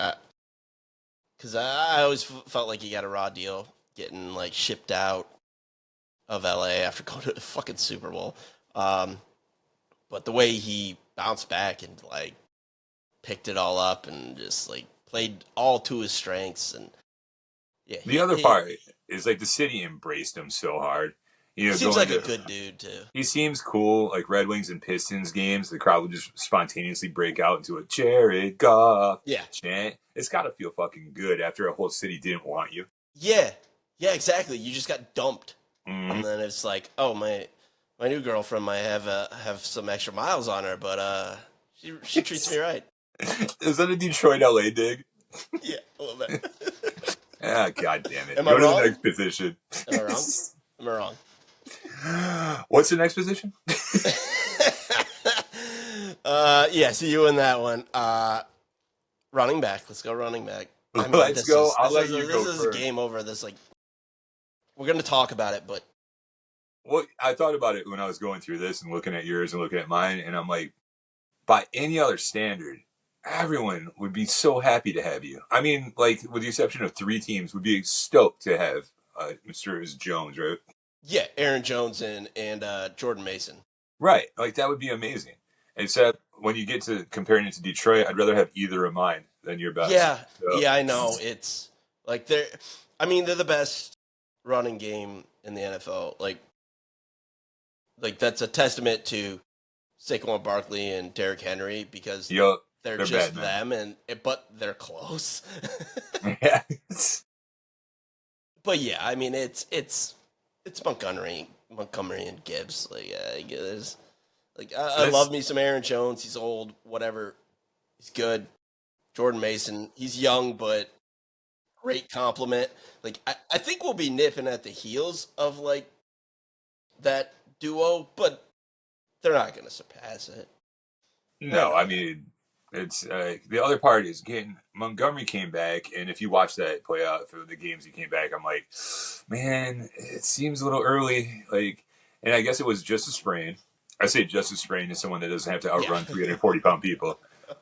because I always felt like he got a raw deal getting like shipped out of LA after going to the fucking Super Bowl. Um, but the way he bounced back and like picked it all up and just like played all to his strengths and yeah, The other part is like the city embraced him so hard. he seems Going like a to good dude too. he seems cool. Like Red Wings and Pistons games, the crowd will just spontaneously break out into a Jared Goff Yeah, chant. It's got to feel fucking good after a whole city didn't want you. yeah, yeah, exactly. You just got dumped, Mm-hmm. and then it's like, oh my new girlfriend might have some extra miles on her, but she treats me right. Is that a Detroit LA dig? Yeah, a little bit. Ah, god damn it. Am I Go to the wrong? next position. Am I wrong? Am I wrong? What's the next position? Yeah, see you in that one. Running back. Let's go running back. I mean, Let's go. I'll let you go this is first. game over. This like we're gonna talk about it, but Well, I thought about it when I was going through this and looking at yours and looking at mine, and I'm like, by any other standard, everyone would be so happy to have you. I mean, like, with the exception of 3 teams, would be stoked to have Mr. Jones, right? yeah, Aaron Jones and Jordan Mason. Right. Like, that would be amazing. Except when you get to comparing it to Detroit, I'd rather have either of mine than your best. Yeah, So, yeah, I know. It's like they're. I mean, they're the best running game in the NFL. Like that's a testament to Saquon Barkley and Derrick Henry because yo, they're they're just bad, them, but they're close. man. Yeah. But yeah, I mean it's Montgomery and Gibbs. Like there's like I love me some Aaron Jones. He's old, whatever. He's good. Jordan Mason. He's young, but great compliment. Like I think we'll be nipping at the heels of like that duo, but they're not going to surpass it. No, I mean, it's the other part is getting Montgomery came back, and if you watch that play out for the games he came back, I'm like, man, it seems a little early. Like, and I guess it was just a sprain. I say just a sprain to someone that doesn't have to Yeah. outrun 340-pound people.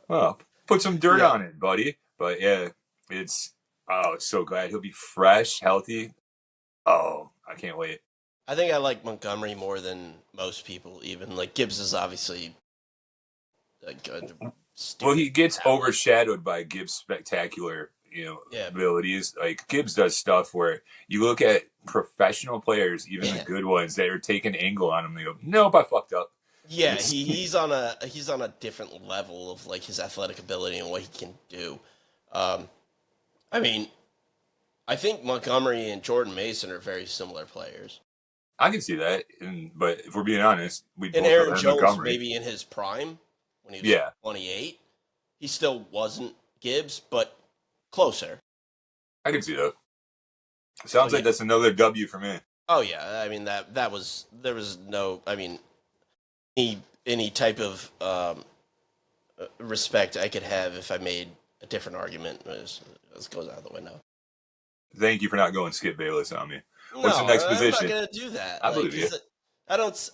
Well, put some dirt Yeah, on it, buddy. But yeah, it's so glad he'll be fresh, healthy. Oh, I can't wait. I think I like Montgomery more than most people. Even like Gibbs is obviously like a Well, stupid he gets talent. overshadowed by Gibbs' spectacular, Yeah, abilities. Like Gibbs does stuff where you look at professional players, even the yeah, good ones, that are taking angle on him. They go, "Nope, I fucked up." yeah. It's He's on a different level of like his athletic ability and what he can do. Um, I mean, I think Montgomery and Jordan Mason are very similar players. I can see that, but if we're being honest, we'd And both rather Aaron have Jones, Montgomery. maybe in his prime when he was Yeah, 28, he still wasn't Gibbs, but closer. I can see that. So Sounds like yeah. that's another W for me. Oh yeah. I mean that was there was no. I mean any type of respect I could have if I made a different argument goes out the window. Thank you for not going Skip Bayless on me. What's the No, next I'm not position? gonna do that. I Like, believe you. 'cause I don't.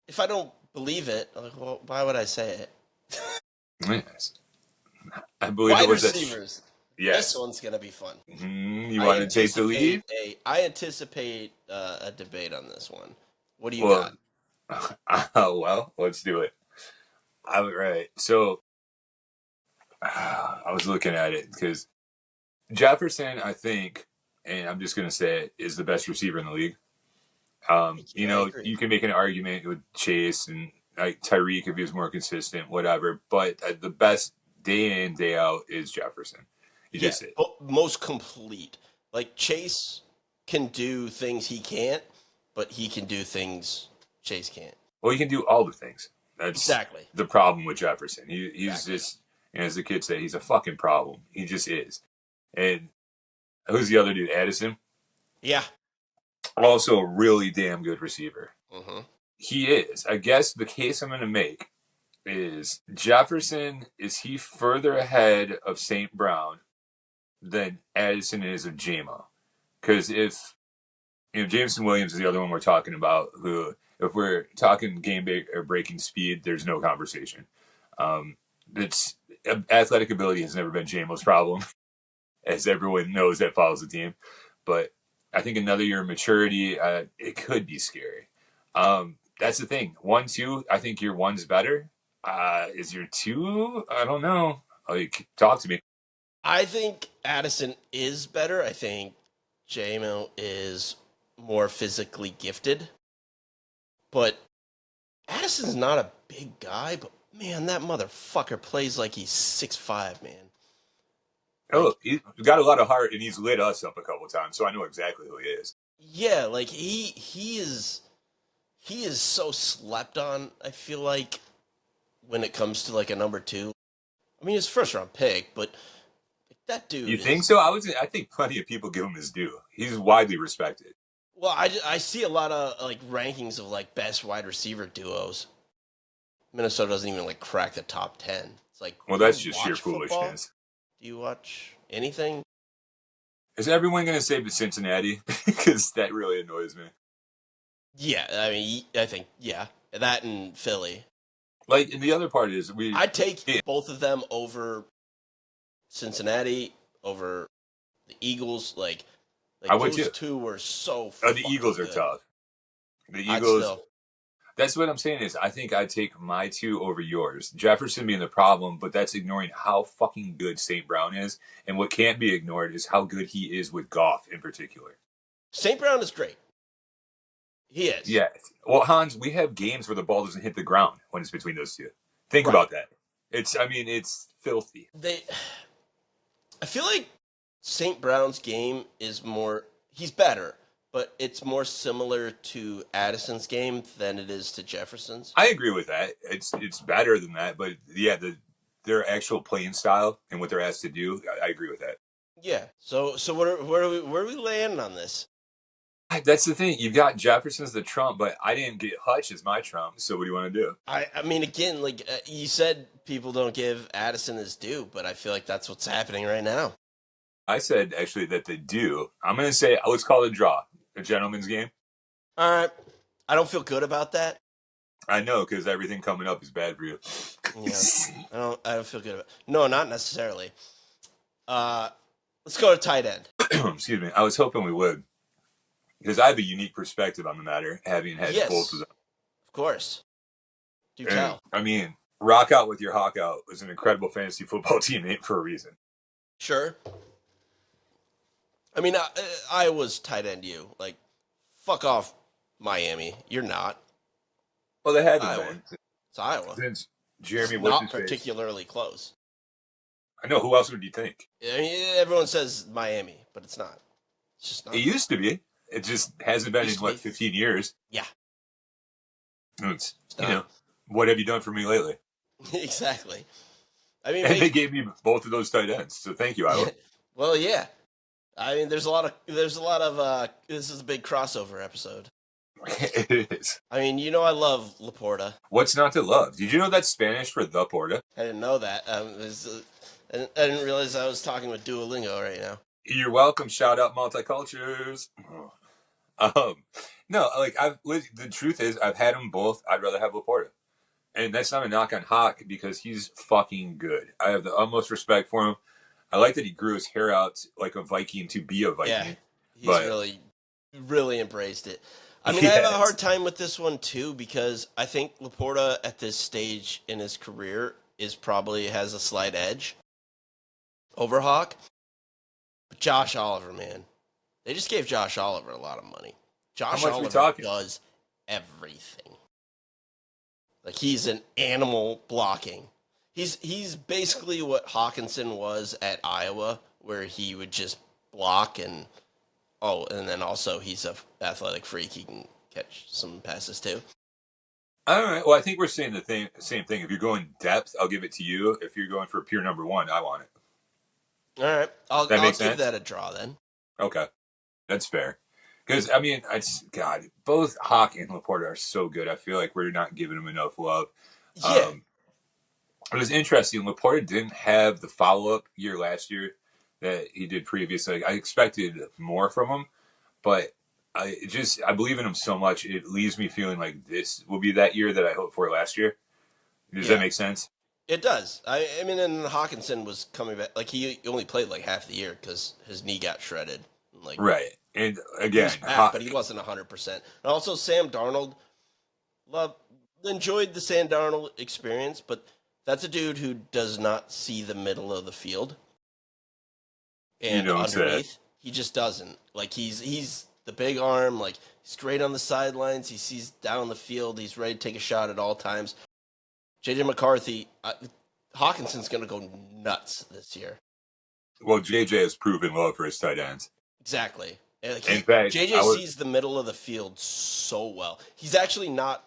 If I don't believe it, like, well, why would I say it? Yes. I believe it Wide was receivers. This yes. one's gonna be fun. You want to take the lead? I anticipate a debate on this one. What do you Well, got? well, let's do it. All right. So I was looking at it because Jefferson, I think, and I'm just gonna say it, is the best receiver in the league. Thank you. I agree. You can make an argument with Chase and like Tyreek if he was more consistent, whatever. But the best day in day out is Jefferson. He Yeah, just is. but most complete. Like Chase can do things he can't, but he can do things Chase can't. Well, he can do all the things. That's Exactly. the problem with Jefferson. He's Exactly. just, as the kids say, he's a fucking problem. He just is. And who's the other dude? Addison, Yeah. also a really damn good receiver. Hmm. He is. I guess the case I'm going to make is Jefferson, is he further ahead of St. Brown than Addison is of JMO? Because if, Jameson Williams is the other one we're talking about, who, if we're talking or breaking speed, there's no conversation. It's athletic ability has never been JMO's problem, as everyone knows that follows the team. But I think another year of maturity, it could be scary. That's the thing. 1, 2, I think your one's better. Is your two? I don't know. Like, talk to me. I think Addison is better. I think JMO is more physically gifted, but Addison's not a big guy. But man, that motherfucker plays like he's 6'5", man. Oh, Like, he's got a lot of heart, and he's lit us up a couple of times, so I know exactly who he is. yeah, like he is so slept on. I feel like when it comes to like a number two. I mean, he's a first round pick, but that You dude think is. so? I think plenty of people give him his due. He's widely respected. Well, I see a lot of like rankings of like best wide receiver duos. Minnesota doesn't even like crack the top 10. It's like, Well, do you that's just sheer watch football? foolishness. Do you watch anything? Is everyone going to say Cincinnati? Because that really annoys me. Yeah, I mean, I think yeah, that and Philly. Like, and the other part is I'd take both of them over Cincinnati, over the Eagles. I Like would those too. two were so The Eagles fucking are good. tough. The I'd Eagles. still. That's what I'm saying is I think I'd take my two over yours. Jefferson being the problem, but that's ignoring how fucking good St. Brown is. And what can't be ignored is how good he is with Goff in particular. St. Brown is great. He is. Yeah. Well, Hans, we have games where the ball doesn't hit the ground when it's between those two. Think Right. about that. It's filthy. I feel like St. Brown's game is more. He's better, but it's more similar to Addison's game than it is to Jefferson's. I agree with that. It's better than that, but yeah, their actual playing style and what they're asked to do, I agree with that. Yeah. So where are we landing on this? That's the thing. You've got Jefferson's the trump, but I didn't get Hutch as my trump. So what do you want to do? I mean, again, like you said, people don't give Addison his due, but I feel like that's what's happening right now. I said actually that they do. I'm going to say let's call it a draw, a gentleman's game. All right. I don't feel good about that, I know, because everything coming up is bad for you. Yeah, I don't feel good about. No, not necessarily. Uh, let's go to tight end. Excuse me. I was hoping we would, because I have a unique perspective on the matter, having had both of Yes, them. of course. Do And tell. I mean, Rock Out with Your Hawk Out was an incredible fantasy football teammate for a reason. Sure. I mean, I was tight end. You like, fuck off, Miami. You're not Well, they haven't Iowa. been It's Iowa. since It's Jeremy what's not his face. particularly close. I know. Who else would you think? I mean, everyone says Miami, but it's not. It's just It not. used to be. It just hasn't been Used in to be. 15 years. Yeah, It's it's not. what have you done for me lately? Exactly. I mean, And they gave me both of those tight ends, so thank you, Iowa. well, yeah. I mean, there's a lot of this is a big crossover episode. It is. I mean, I love Laporta. What's not to love? Did you know that's Spanish for the Porta? I didn't know that. I didn't realize I was talking with Duolingo right now. You're welcome. Shout out multicultures. Um, no, like the truth is, I've had them both. I'd rather have Laporta, and that's not a knock on Hawk because he's fucking good. I have the utmost respect for him. I like that he grew his hair out like a Viking to be a Viking. Yeah, he's but really embraced it. I mean, I have a hard time with this one too because I think Laporta at this stage in his career is probably has a slight edge over Hawk. But Josh Oliver, man, they just gave Josh Oliver a lot of money. Josh much we Oliver talking? does everything. Like he's an animal blocking. He's basically what Hawkinson was at Iowa, where he would just block and then also he's a athletic freak. He can catch some passes too. All right. Well, I think we're saying the same thing. If you're going depth, I'll give it to you. If you're going for pure number one, I want it. All right, I'll That give that a draw then. Okay, that's fair. Because I mean, God, both Hawk and Laporta are so good. I feel like we're not giving them enough love. Yeah, It was interesting. Laporta didn't have the follow up year last year that he did previously. I expected more from him, but I believe in him so much. It leaves me feeling like this will be that year that I hoped for last year. Does that make sense? It does. I mean, and Hawkinson was coming back. Like he only played like half the year because his knee got shredded. Like right. And he again, was back, but he wasn't 100%. And also, Sam Darnold enjoyed the Sam Darnold experience, but that's a dude who does not see the middle of the field. And underneath, he just doesn't. Like he's the big arm. Like he's great on the sidelines. He sees down the field. He's ready to take a shot at all times. JJ McCarthy, Hawkinson's going to go nuts this year. Well, JJ has proven love for his tight ends. Exactly. In fact, JJ sees the middle of the field so well. He's actually not.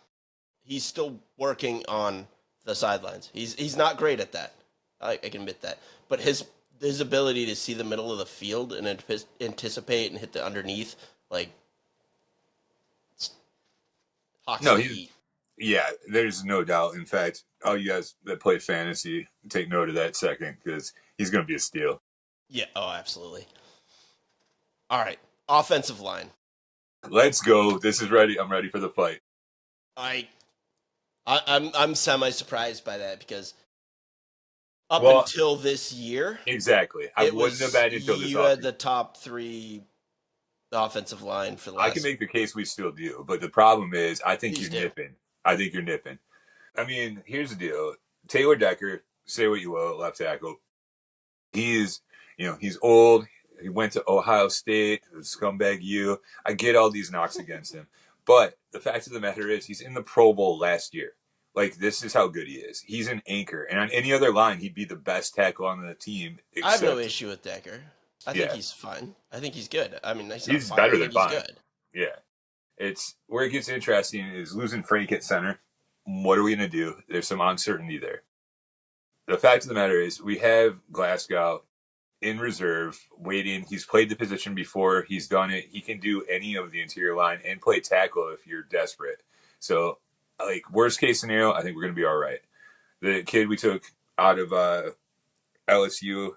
He's still working on the sidelines. He's not great at that. I can admit that. But his ability to see the middle of the field and anticipate and hit the underneath, like, Hawks yeah, there's no doubt. In fact, all you guys that play fantasy, take note of that second because he's going to be a steal. Yeah. Oh, absolutely. All right. Offensive line. Let's go. This is ready. I'm ready for the fight. I'm semi surprised by that because until this year, exactly. I wouldn't have bet until this. You had the top 3 offensive line for the last. I can make the case we still do, but the problem is, I think you're nipping. I think you're nipping. I mean, here's the deal: Taylor Decker, say what you will, left tackle. He's old. He went to Ohio State, scumbag U. I get all these knocks against him. But the fact of the matter is he's in the Pro Bowl last year. Like, this is how good he is. He's an anchor. And on any other line, he'd be the best tackle on the team. I have no issue with Decker. I think he's fine. I think he's good. I mean, he's better than fine. He's good. Yeah. It's where it gets interesting is losing Frank at center. What are we going to do? There's some uncertainty there. The fact of the matter is we have Glasgow in reserve, waiting. He's played the position before. He's done it. He can do any of the interior line and play tackle if you're desperate. So, like, worst case scenario, I think we're going to be all right. The kid we took out of LSU,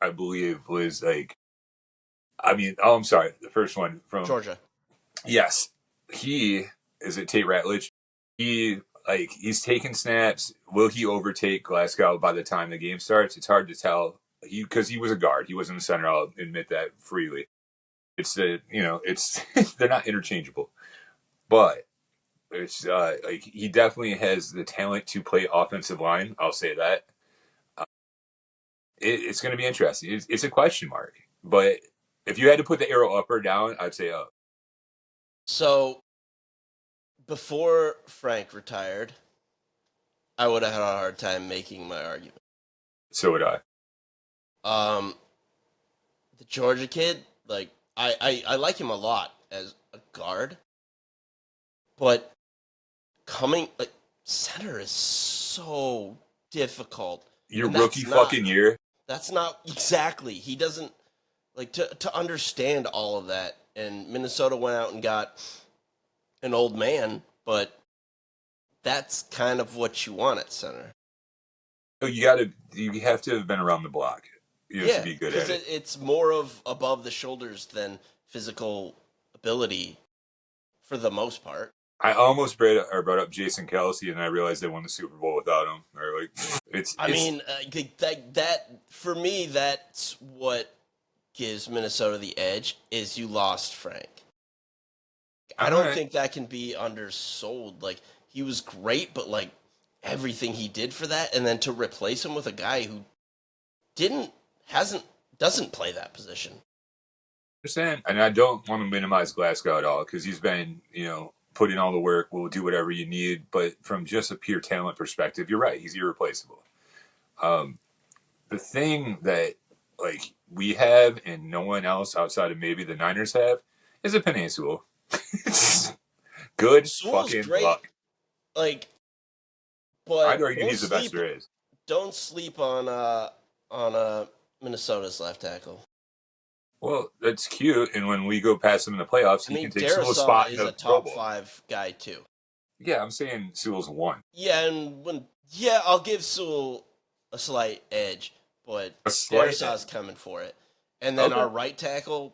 I believe, was like, I'm sorry, the first one from Georgia. Yes. He is at Tate Ratledge. he's taking snaps. Will he overtake Glasgow by the time the game starts? It's hard to tell. Because he was a guard, he wasn't a center. I'll admit that freely. It's it's they're not interchangeable, but it's he definitely has the talent to play offensive line. I'll say that. Uh, it's going to be interesting. It's a question mark, but if you had to put the arrow up or down, I'd say up. So before Frank retired, I would have had a hard time making my argument. So would I. The Georgia kid, like I like him a lot as a guard, but coming like center is so difficult. Your And rookie fucking year. That's not exactly. He doesn't like to understand all of that. And Minnesota went out and got an old man, but that's kind of what you want at center. You have to have been around the block, to be good at it. It's more of above the shoulders than physical ability for the most part. I almost brought up Jason Kelsey, and I realized they won the Super Bowl without him. Or that for me, that's what gives Minnesota the edge. Is you lost Frank. I don't think that can be undersold. Like he was great, but like everything he did for that, and then to replace him with a guy who doesn't play that position. Understand, and I don't want to minimize Glasgow at all because he's been, put in all the work. We'll do whatever you need, but from just a pure talent perspective, you're right. He's irreplaceable. The thing that we have and no one else outside of maybe the Niners have is a Penei Sewell. Good Sewell's fucking great. luck. But I'd argue he's the best there is. Don't sleep on Minnesota's left tackle. Well, that's cute, and when we go past him in the playoffs, he can take Sewell's spot. He's a top 5 guy too. Yeah, I'm saying Sewell's 1. Yeah, and I'll give Sewell a slight edge, but Darrisaw's coming for it. And then our right tackle,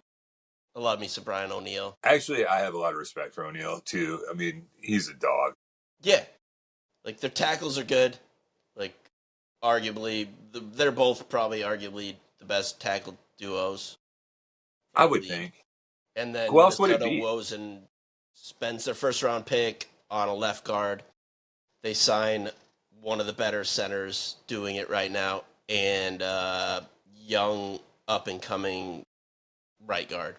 I love me some Brian O'Neill. Actually, I have a lot of respect for O'Neill too. I mean, he's a dog. Yeah, like their tackles are good. Like, arguably, they're both probably arguably the best tackle duos. I would think. And then who else would it be? Wozen spends their first round pick on a left guard. They sign one of the better centers doing it right now, and young up and coming right guard.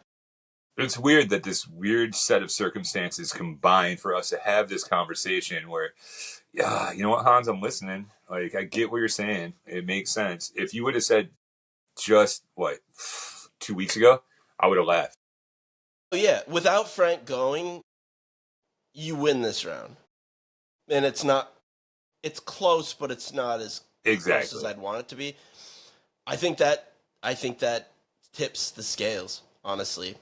It's weird that this weird set of circumstances combined for us to have this conversation where, yeah, you know what, Hans, I'm listening. Like, I get what you're saying. It makes sense. If you would have said just, 2 weeks ago, I would have laughed. Oh, yeah. Without Frank going, you win this round. And it's close, but it's not as close as I'd want it to be. I think that tips the scales, honestly.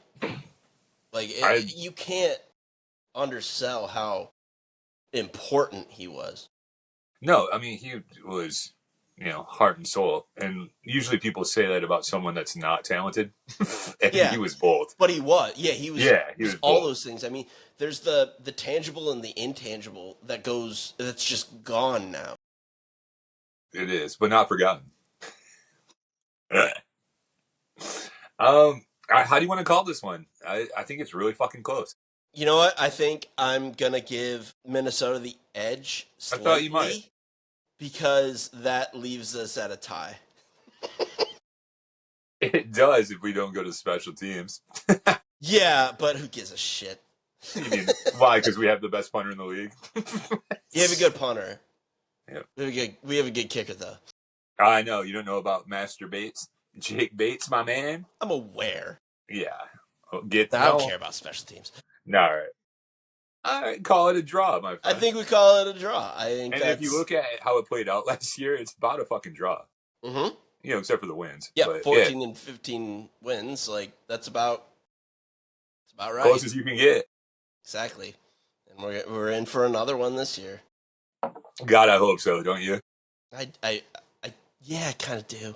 You can't undersell how important he was. No, I mean, he was, heart and soul. And usually people say that about someone that's not talented. And he was both. But he was. Yeah, he was. Yeah, he was all both. Those things. I mean, there's the tangible and the intangible that's just gone now. It is, but not forgotten. How do you want to call this one? I think it's really fucking close. You know what? I think I'm going to give Minnesota the edge slightly. I thought you might. Because that leaves us at a tie. It does if we don't go to special teams. Yeah, but who gives a shit? You mean, why? Because we have the best punter in the league? You have a good punter. Yeah. We have a good kicker, though. I know. You don't know about Master Bates? Jake Bates, my man? I'm aware. Yeah. I don't care about special teams. No, all right. Call it a draw, my friend. I think we call it a draw. If you look at how it played out last year, it's about a fucking draw. Mm-hmm. Except for the wins. Yeah, 14 and 15 wins. That's about right. Close as you can get. Exactly. And we're in for another one this year. God, I hope so, don't you? I kind of do.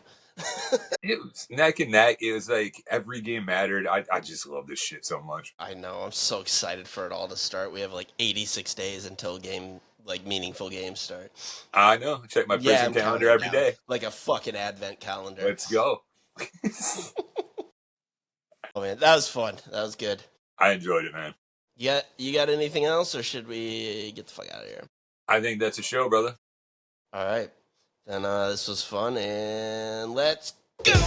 It was neck and neck. It was like every game mattered. I just love this shit so much. I know. I'm so excited for it all to start. We have like 86 days until meaningful games start. I know. Check my Yeah, prison I'm calendar counting every down day. like a fucking advent calendar. Let's go. Oh man, that was fun. That was good. I enjoyed it, man. You got anything else, or should we get the fuck out of here? I think that's a show, brother. All right, then this was fun, and let's go.